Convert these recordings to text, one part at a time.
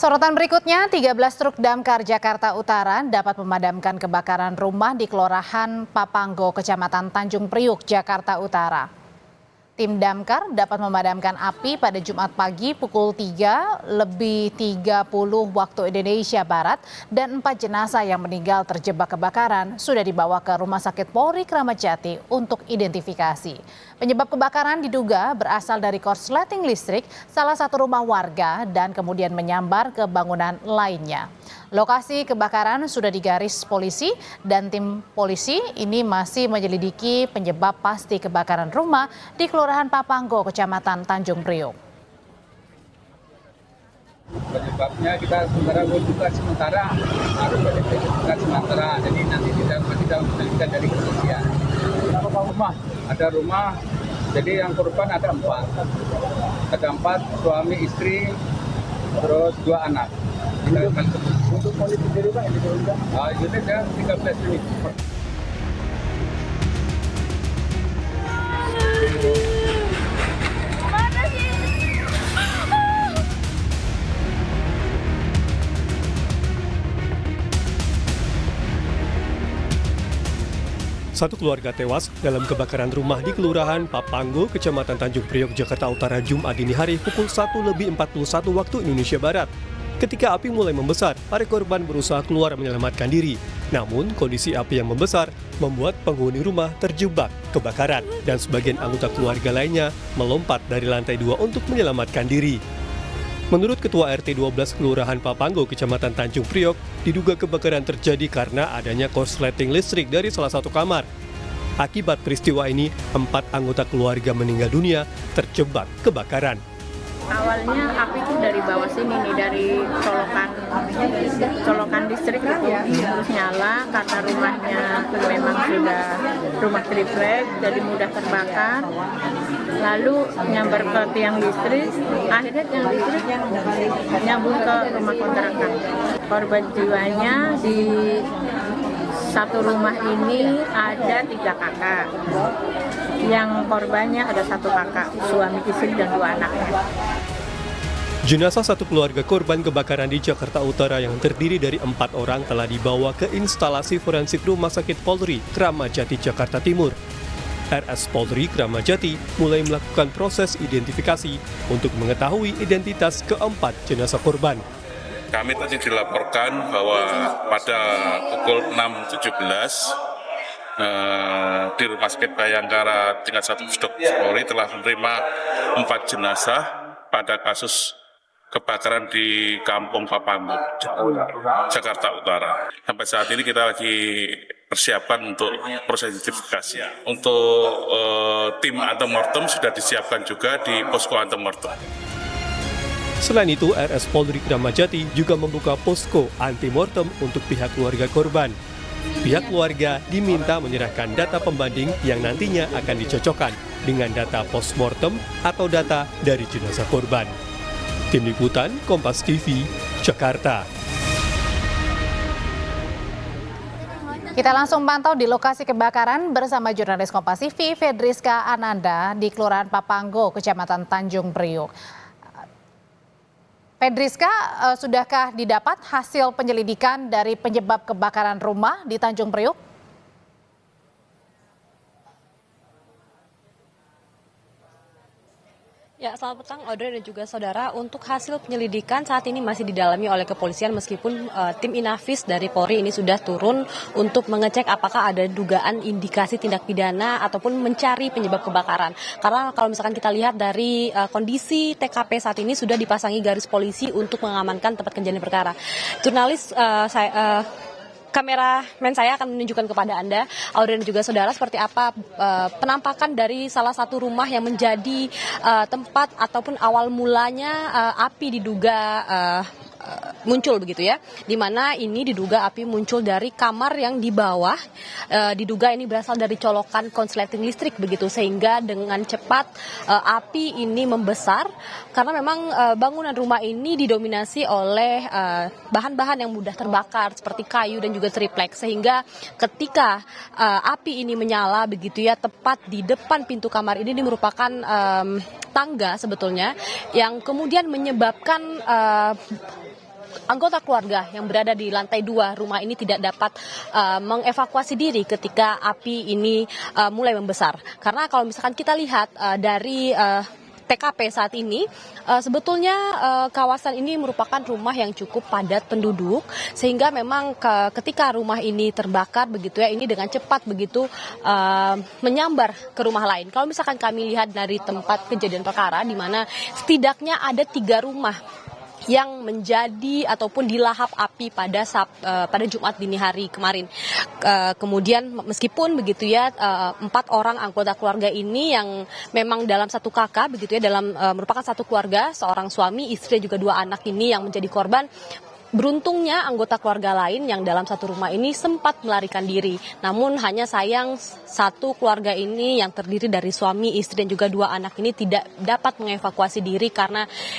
Sorotan berikutnya, 13 truk damkar Jakarta Utara dapat memadamkan kebakaran rumah di Kelurahan Papanggo, Kecamatan Tanjung Priuk, Jakarta Utara. Tim damkar dapat memadamkan api pada Jumat pagi pukul 3:30 waktu Indonesia Barat dan 4 jenazah yang meninggal terjebak kebakaran sudah dibawa ke Rumah Sakit Polri Kramat Jati untuk identifikasi. Penyebab kebakaran diduga berasal dari korsleting listrik salah satu rumah warga dan kemudian menyambar ke bangunan lainnya. Lokasi kebakaran sudah digaris polisi dan tim polisi ini masih menyelidiki penyebab pasti kebakaran rumah di Kelurahan Papanggo, Kecamatan Tanjung Priok. Penyebabnya kita sementara harus identifikasi sementara. Jadi nanti kita masih dalam penyelidikan dari kepolisian. Ada rumah, jadi yang korban ada 4. Ada 4 suami istri, terus 2 anak. Untuk politik sendiri Pak, yang diturunkan? Unit ya 13 unit. Satu keluarga tewas dalam kebakaran rumah di Kelurahan Papanggo, Kecamatan Tanjung Priok, Jakarta Utara, Jumat dini hari pukul 1:41 waktu Indonesia Barat. Ketika api mulai membesar, para korban berusaha keluar menyelamatkan diri. Namun, kondisi api yang membesar membuat penghuni rumah terjebak kebakaran dan sebagian anggota keluarga lainnya melompat dari lantai 2 untuk menyelamatkan diri. Menurut Ketua RT 12 Kelurahan Papanggo, Kecamatan Tanjung Priok, diduga kebakaran terjadi karena adanya korsleting listrik dari salah satu kamar. Akibat peristiwa ini, 4 anggota keluarga meninggal dunia terjebak kebakaran. Awalnya api itu dari bawah sini nih, dari colokan listrik itu terus nyala karena rumahnya memang sudah rumah triplek jadi mudah terbakar. Lalu nyambar ke tiang listrik, akhirnya tiang listrik nyambung ke rumah kontrakan. Korban jiwanya di satu rumah ini ada 3 kakak. Yang korbannya ada 1 kakak, suami istri dan 2 anaknya. Jenazah satu keluarga korban kebakaran di Jakarta Utara yang terdiri dari 4 orang telah dibawa ke instalasi forensik Rumah Sakit Polri Kramat Jati, Jakarta Timur. RS Polri Kramat Jati mulai melakukan proses identifikasi untuk mengetahui identitas ke-4 jenazah korban. Kami tadi dilaporkan bahwa pada pukul 6.17 di Rumah Sakit Bayangkara tingkat 1 Polri telah menerima 4 jenazah pada kasus kebakaran di Kampung Papanggo, Jakarta Utara. Sampai saat ini kita lagi persiapan untuk proses identifikasi. Untuk tim antemortem sudah disiapkan juga di posko antemortem. Selain itu, RS Polri Kramat Jati juga membuka posko anti-mortem untuk pihak keluarga korban. Pihak keluarga diminta menyerahkan data pembanding yang nantinya akan dicocokkan dengan data postmortem atau data dari jenazah korban. Tim Liputan Kompas TV, Jakarta. Kita langsung pantau di lokasi kebakaran bersama jurnalis Kompas TV Fedriska Ananda di Kelurahan Papanggo, Kecamatan Tanjung Priok. Fedriska, sudahkah didapat hasil penyelidikan dari penyebab kebakaran rumah di Tanjung Priok? Ya, selamat petang Audrey dan juga saudara. Untuk hasil penyelidikan saat ini masih didalami oleh kepolisian meskipun tim Inafis dari Polri ini sudah turun untuk mengecek apakah ada dugaan indikasi tindak pidana ataupun mencari penyebab kebakaran. Karena kalau misalkan kita lihat dari kondisi TKP saat ini sudah dipasangi garis polisi untuk mengamankan tempat kejadian perkara. Jurnalis kameramen saya akan menunjukkan kepada Anda, Audrey dan juga saudara, seperti apa penampakan dari salah satu rumah yang menjadi tempat ataupun awal mulanya api diduga muncul begitu ya, di mana ini diduga api muncul dari kamar yang di bawah, diduga ini berasal dari colokan konsleting listrik begitu, sehingga dengan cepat api ini membesar karena memang bangunan rumah ini didominasi oleh bahan-bahan yang mudah terbakar seperti kayu dan juga triplek, sehingga ketika api ini menyala begitu ya, tepat di depan pintu kamar ini merupakan tangga sebetulnya yang kemudian menyebabkan anggota keluarga yang berada di lantai 2 rumah ini tidak dapat mengevakuasi diri ketika api ini mulai membesar. Karena kalau misalkan kita lihat dari TKP saat ini, sebetulnya kawasan ini merupakan rumah yang cukup padat penduduk, sehingga memang ketika rumah ini terbakar begitu ya, ini dengan cepat begitu menyambar ke rumah lain. Kalau misalkan kami lihat dari tempat kejadian perkara, di mana setidaknya ada 3 rumah yang menjadi ataupun dilahap api pada Jumat dini hari kemarin. Kemudian meskipun begitu ya, 4 orang anggota keluarga ini yang memang dalam satu kakak begitu ya, dalam merupakan satu keluarga, seorang suami, istri, juga 2 anak ini yang menjadi korban. Beruntungnya anggota keluarga lain yang dalam satu rumah ini sempat melarikan diri. Namun hanya sayang satu keluarga ini yang terdiri dari suami, istri, dan juga 2 anak ini tidak dapat mengevakuasi diri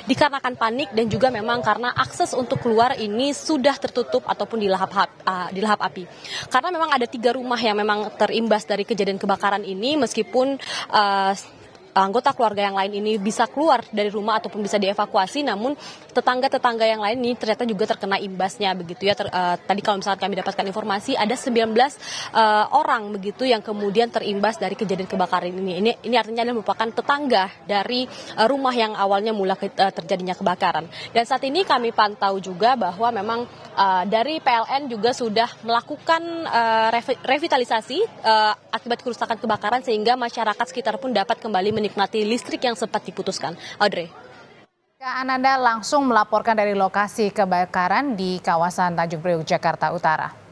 dikarenakan panik, dan juga memang karena akses untuk keluar ini sudah tertutup ataupun dilahap api. Karena memang ada 3 rumah yang memang terimbas dari kejadian kebakaran ini, meskipun anggota keluarga yang lain ini bisa keluar dari rumah ataupun bisa dievakuasi, namun tetangga-tetangga yang lain ini ternyata juga terkena imbasnya begitu ya. Tadi kalau misalnya kami dapatkan informasi ada 19 orang begitu yang kemudian terimbas dari kejadian kebakaran ini. Ini artinya adalah merupakan tetangga dari rumah yang awalnya mula terjadinya kebakaran. Dan saat ini kami pantau juga bahwa memang dari PLN juga sudah melakukan revitalisasi akibat kerusakan kebakaran, sehingga masyarakat sekitar pun dapat kembali menikmati listrik yang sempat diputuskan. Audrey. Ananda langsung melaporkan dari lokasi kebakaran di kawasan Tanjung Priok, Jakarta Utara.